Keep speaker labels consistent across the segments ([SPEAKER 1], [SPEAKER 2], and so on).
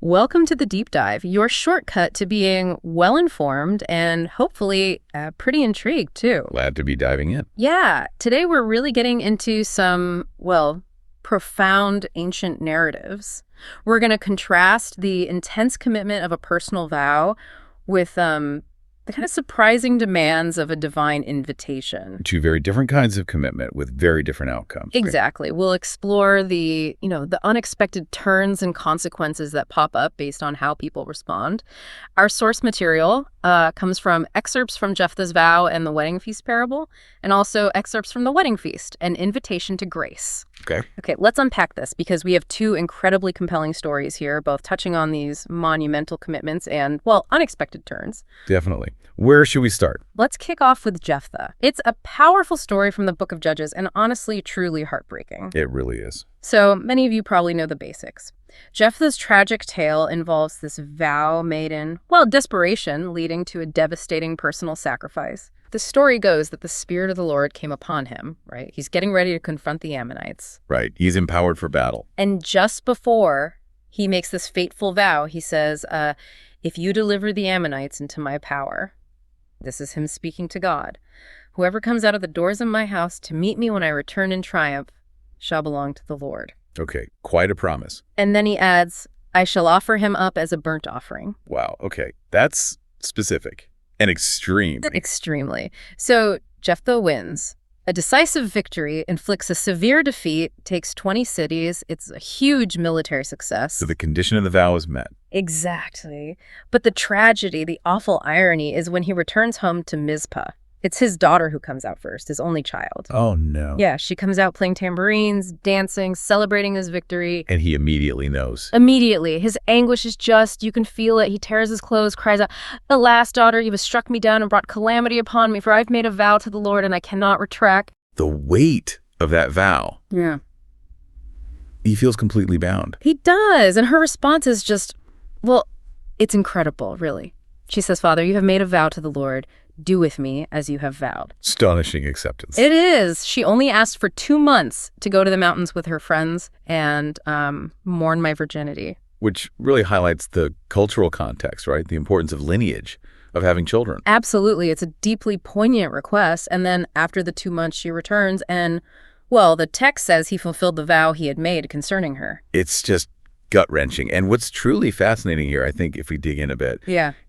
[SPEAKER 1] Welcome to the Deep Dive, your shortcut to being well-informed and hopefully pretty intrigued, too.
[SPEAKER 2] Glad to be diving in.
[SPEAKER 1] Yeah, today we're really getting into some, well, profound ancient narratives. We're going to contrast the intense commitment of a personal vow with the kind of surprising demands of a divine invitation.
[SPEAKER 2] Two very different kinds of commitment with very different outcomes.
[SPEAKER 1] Exactly. We'll explore the unexpected turns and consequences that pop up based on how people respond. Our source material comes from excerpts from Jephthah's vow and the wedding feast parable, and also excerpts from the wedding feast, an invitation to grace. Okay, let's unpack this because we have two incredibly compelling stories here, both touching on these monumental commitments and, well, unexpected turns.
[SPEAKER 2] Definitely. Where should we start?
[SPEAKER 1] Let's kick off with Jephthah. It's a powerful story from the Book of Judges and honestly, truly heartbreaking.
[SPEAKER 2] It really is.
[SPEAKER 1] So many of you probably know the basics. Jephthah's tragic tale involves this vow made in, well, desperation, leading to a devastating personal sacrifice. The story goes that the Spirit of the Lord came upon him, right? He's getting ready to confront the Ammonites.
[SPEAKER 2] Right. He's empowered for battle.
[SPEAKER 1] And just before he makes this fateful vow, he says, if you deliver the Ammonites into my power, this is him speaking to God, whoever comes out of the doors of my house to meet me when I return in triumph shall belong to the Lord.
[SPEAKER 2] Okay, quite a promise.
[SPEAKER 1] And then he adds, I shall offer him up as a burnt offering.
[SPEAKER 2] Wow, okay. That's specific and extreme.
[SPEAKER 1] Extremely. So Jephthah wins. A decisive victory inflicts a severe defeat, takes 20 cities. It's a huge military success.
[SPEAKER 2] So the condition of the vow is met.
[SPEAKER 1] Exactly. But the tragedy, the awful irony, is when he returns home to Mizpah. It's his daughter who comes out first, his only child.
[SPEAKER 2] Oh, no.
[SPEAKER 1] Yeah, she comes out playing tambourines, dancing, celebrating his victory.
[SPEAKER 2] And he immediately knows.
[SPEAKER 1] Immediately. His anguish is just, you can feel it. He tears his clothes, cries out, Alas, daughter, you have struck me down and brought calamity upon me, for I've made a vow to the Lord and I cannot retract.
[SPEAKER 2] The weight of that vow.
[SPEAKER 1] Yeah.
[SPEAKER 2] He feels completely bound.
[SPEAKER 1] He does. And her response is just, well, it's incredible, really. She says, Father, you have made a vow to the Lord. Do with me as you have vowed.
[SPEAKER 2] Astonishing acceptance.
[SPEAKER 1] It is. She only asked for 2 months to go to the mountains with her friends and mourn my virginity.
[SPEAKER 2] Which really highlights the cultural context, right? The importance of lineage, of having children.
[SPEAKER 1] Absolutely. It's a deeply poignant request. And then after the 2 months, she returns and, well, the text says he fulfilled the vow he had made concerning her.
[SPEAKER 2] It's just gut-wrenching. And what's truly fascinating here, I think, if we dig in a bit,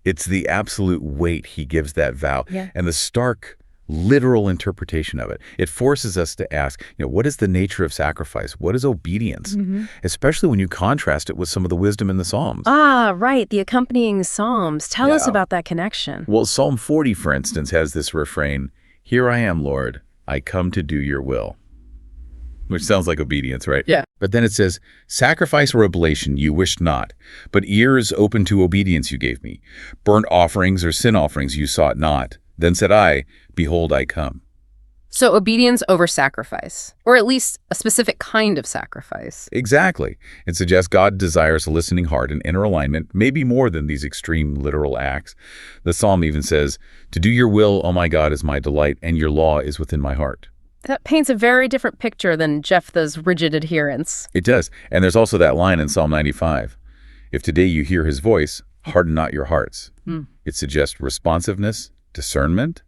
[SPEAKER 2] it's the absolute weight he gives that vow and the stark, literal interpretation of it. It forces us to ask, what is the nature of sacrifice? What is obedience? Especially when you contrast it with some of the wisdom in the Psalms.
[SPEAKER 1] Ah, right. The accompanying Psalms. Tell us about that connection.
[SPEAKER 2] Well, Psalm 40, for instance, has this refrain, Here I am, Lord, I come to do your will. Which sounds like obedience, right?
[SPEAKER 1] Yeah.
[SPEAKER 2] But then it says, Sacrifice or oblation you wished not, but ears open to obedience you gave me. Burnt offerings or sin offerings you sought not. Then said I, Behold, I come.
[SPEAKER 1] So obedience over sacrifice, or at least a specific kind of sacrifice.
[SPEAKER 2] Exactly. It suggests God desires a listening heart and inner alignment, maybe more than these extreme literal acts. The psalm even says, To do your will, O my God, is my delight, and your law is within my heart.
[SPEAKER 1] That paints a very different picture than Jephthah's rigid adherence.
[SPEAKER 2] It does. And there's also that line in Psalm 95. If today you hear his voice, harden not your hearts. It suggests responsiveness, discernment,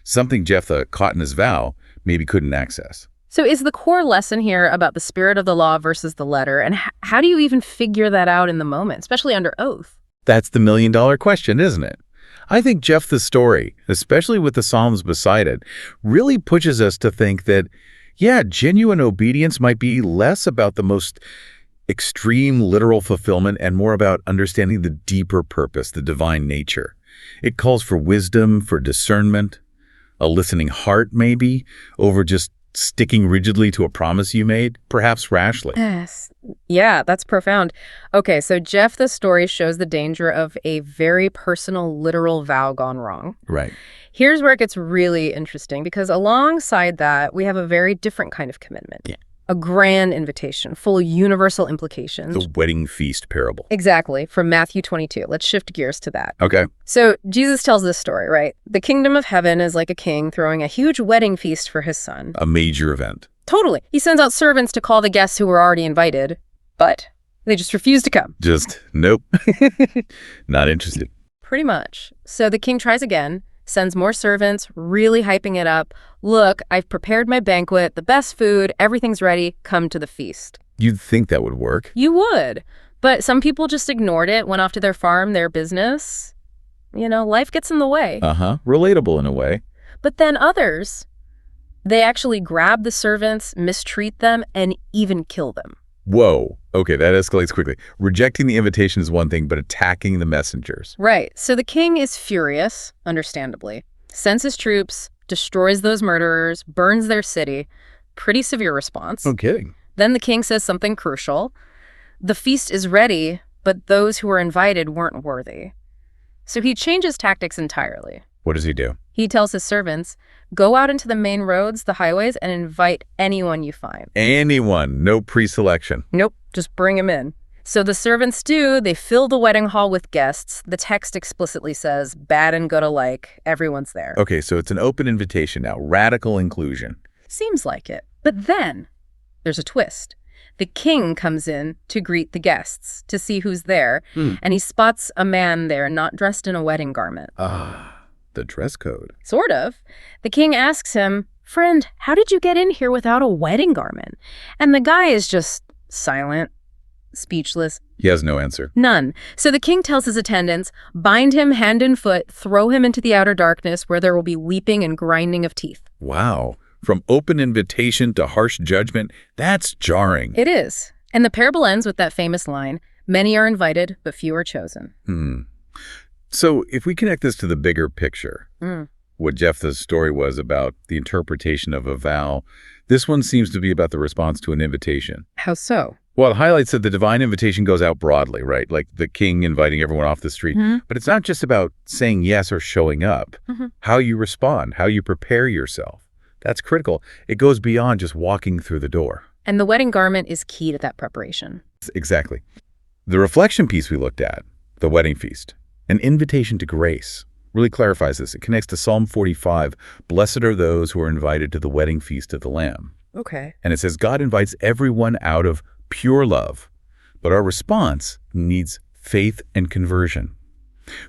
[SPEAKER 2] something Jephthah, caught in his vow, maybe couldn't access.
[SPEAKER 1] So is the core lesson here about the spirit of the law versus the letter? And how do you even figure that out in the moment, especially under oath?
[SPEAKER 2] That's the million-dollar question, isn't it? I think Jephthah's story, especially with the Psalms beside it, really pushes us to think that, genuine obedience might be less about the most extreme literal fulfillment and more about understanding the deeper purpose, the divine nature. It calls for wisdom, for discernment, a listening heart maybe, over just sticking rigidly to a promise you made, perhaps rashly.
[SPEAKER 1] Yes. Yeah, that's profound. Okay, so Jephthah's story shows the danger of a very personal, literal vow gone wrong.
[SPEAKER 2] Right.
[SPEAKER 1] Here's where it gets really interesting, because alongside that, we have a very different kind of commitment.
[SPEAKER 2] Yeah.
[SPEAKER 1] A grand invitation, full of universal implications.
[SPEAKER 2] The wedding feast parable.
[SPEAKER 1] Exactly, from Matthew 22. Let's shift gears to that.
[SPEAKER 2] Okay.
[SPEAKER 1] So Jesus tells this story, right? The kingdom of heaven is like a king throwing a huge wedding feast for his son.
[SPEAKER 2] A major event.
[SPEAKER 1] Totally. He sends out servants to call the guests who were already invited, but They just refuse to come.
[SPEAKER 2] Just, nope. Not interested.
[SPEAKER 1] Pretty much. So the king tries again, sends more servants, really hyping it up. Look, I've prepared my banquet, the best food, everything's ready, come to the feast.
[SPEAKER 2] You'd think that would work.
[SPEAKER 1] You would. But some people just ignored it, went off to their farm, their business. Life gets in the way.
[SPEAKER 2] Relatable in a way.
[SPEAKER 1] But then others, they actually grab the servants, mistreat them, and even kill them.
[SPEAKER 2] Whoa. Okay, that escalates quickly. Rejecting the invitation is one thing, but attacking the messengers.
[SPEAKER 1] Right. So the king is furious, understandably, sends his troops, destroys those murderers, burns their city. Pretty severe response.
[SPEAKER 2] No kidding.
[SPEAKER 1] Then the king says something crucial. The feast is ready, but those who were invited weren't worthy. So he changes tactics entirely.
[SPEAKER 2] What does he do?
[SPEAKER 1] He tells his servants, go out into the main roads, the highways, and invite anyone you find.
[SPEAKER 2] Anyone. No pre-selection.
[SPEAKER 1] Nope, just bring him in. So the servants do. They fill the wedding hall with guests. The text explicitly says, bad and good alike, everyone's there.
[SPEAKER 2] Okay, so it's an open invitation now. Radical inclusion.
[SPEAKER 1] Seems like it. But then there's a twist. The king comes in to greet the guests, to see who's there, and he spots a man there not dressed in a wedding garment.
[SPEAKER 2] The dress code.
[SPEAKER 1] Sort of. The king asks him, friend, how did you get in here without a wedding garment? And the guy is just silent, speechless.
[SPEAKER 2] He has no answer.
[SPEAKER 1] None. So the king tells his attendants, bind him hand and foot, throw him into the outer darkness where there will be weeping and grinding of teeth.
[SPEAKER 2] Wow. From open invitation to harsh judgment, that's jarring.
[SPEAKER 1] It is. And the parable ends with that famous line, many are invited, but few are chosen.
[SPEAKER 2] So if we connect this to the bigger picture, what Jephthah's story was about the interpretation of a vow, this one seems to be about the response to an invitation.
[SPEAKER 1] How so?
[SPEAKER 2] Well, it highlights that the divine invitation goes out broadly, right? Like the king inviting everyone off the street. But it's not just about saying yes or showing up. How you respond, how you prepare yourself. That's critical. It goes beyond just walking through the door.
[SPEAKER 1] And the wedding garment is key to that preparation.
[SPEAKER 2] Exactly. The reflection piece we looked at, the wedding feast, an invitation to grace, really clarifies this. It connects to Psalm 45, blessed are those who are invited to the wedding feast of the Lamb.
[SPEAKER 1] Okay.
[SPEAKER 2] And it says God invites everyone out of pure love, but our response needs faith and conversion.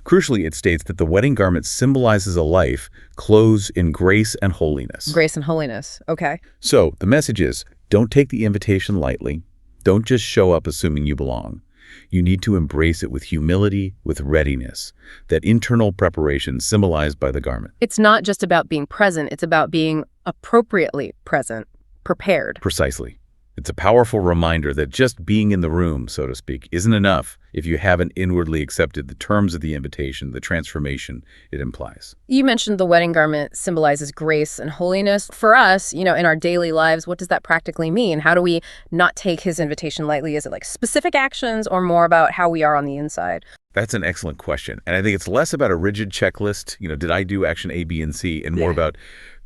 [SPEAKER 2] Crucially, it states that the wedding garment symbolizes a life clothed in grace and holiness.
[SPEAKER 1] Grace and holiness. Okay.
[SPEAKER 2] So the message is, don't take the invitation lightly. Don't just show up assuming you belong. You need to embrace it with humility, with readiness, that internal preparation symbolized by the garment.
[SPEAKER 1] It's not just about being present. It's about being appropriately present, prepared.
[SPEAKER 2] Precisely. It's a powerful reminder that just being in the room, so to speak, isn't enough if you haven't inwardly accepted the terms of the invitation, the transformation it implies.
[SPEAKER 1] You mentioned the wedding garment symbolizes grace and holiness. For us, in our daily lives, what does that practically mean? How do we not take his invitation lightly? Is it like specific actions or more about how we are on the inside?
[SPEAKER 2] That's an excellent question. And I think it's less about a rigid checklist, did I do action A, B, and C, and more about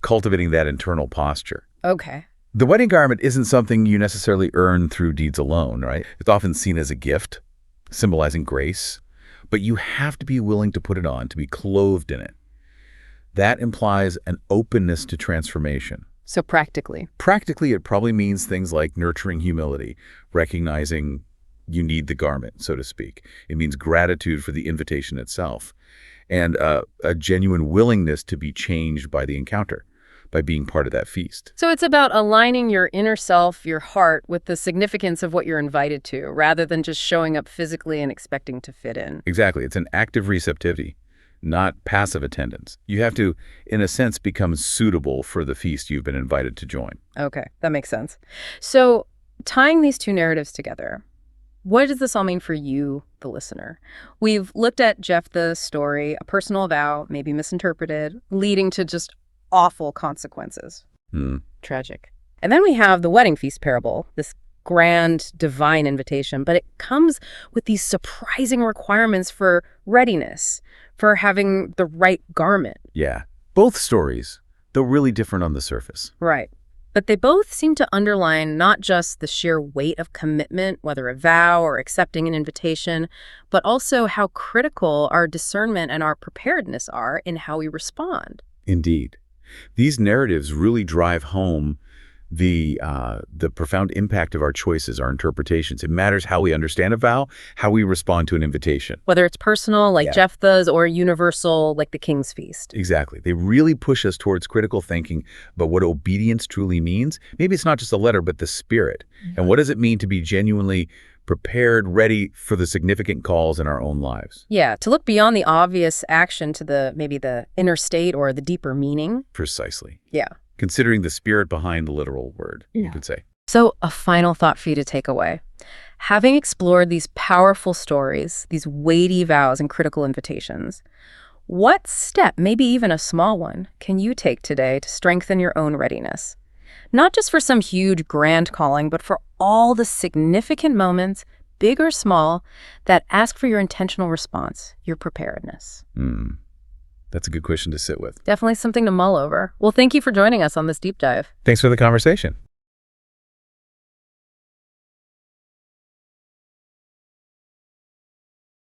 [SPEAKER 2] cultivating that internal posture.
[SPEAKER 1] Okay.
[SPEAKER 2] The wedding garment isn't something you necessarily earn through deeds alone, right? It's often seen as a gift, symbolizing grace, but you have to be willing to put it on, to be clothed in it. That implies an openness to transformation.
[SPEAKER 1] So practically?
[SPEAKER 2] Practically, it probably means things like nurturing humility, recognizing you need the garment, so to speak. It means gratitude for the invitation itself, and a genuine willingness to be changed by the encounter, by being part of that feast.
[SPEAKER 1] So it's about aligning your inner self, your heart, with the significance of what you're invited to, rather than just showing up physically and expecting to fit in.
[SPEAKER 2] Exactly. It's an active receptivity, not passive attendance. You have to, in a sense, become suitable for the feast you've been invited to join.
[SPEAKER 1] Okay, that makes sense. So tying these two narratives together, what does this all mean for you, the listener? We've looked at Jephthah's story, a personal vow, maybe misinterpreted, leading to just awful consequences. Tragic. And then we have the wedding feast parable, this grand divine invitation, but it comes with these surprising requirements for readiness, for having the right garment.
[SPEAKER 2] Yeah. Both stories, though really different on the surface.
[SPEAKER 1] Right. But they both seem to underline not just the sheer weight of commitment, whether a vow or accepting an invitation, but also how critical our discernment and our preparedness are in how we respond.
[SPEAKER 2] Indeed. These narratives really drive home the profound impact of our choices, our interpretations. It matters how we understand a vow, how we respond to an invitation.
[SPEAKER 1] Whether it's personal, like
[SPEAKER 2] Yeah.
[SPEAKER 1] Jephthah's, or universal, like the King's Feast.
[SPEAKER 2] Exactly. They really push us towards critical thinking about what obedience truly means. Maybe it's not just a letter, but the spirit. And what does it mean to be genuinely prepared, ready for the significant calls in our own lives?
[SPEAKER 1] Yeah, to look beyond the obvious action to maybe the inner state or the deeper meaning.
[SPEAKER 2] Precisely.
[SPEAKER 1] Yeah.
[SPEAKER 2] Considering the spirit behind the literal word, you could say.
[SPEAKER 1] So a final thought for you to take away. Having explored these powerful stories, these weighty vows and critical invitations, what step, maybe even a small one, can you take today to strengthen your own readiness? Not just for some huge grand calling, but for all the significant moments, big or small, that ask for your intentional response, your preparedness.
[SPEAKER 2] That's a good question to sit with.
[SPEAKER 1] Definitely something to mull over. Well, thank you for joining us on this deep dive.
[SPEAKER 2] Thanks for the conversation.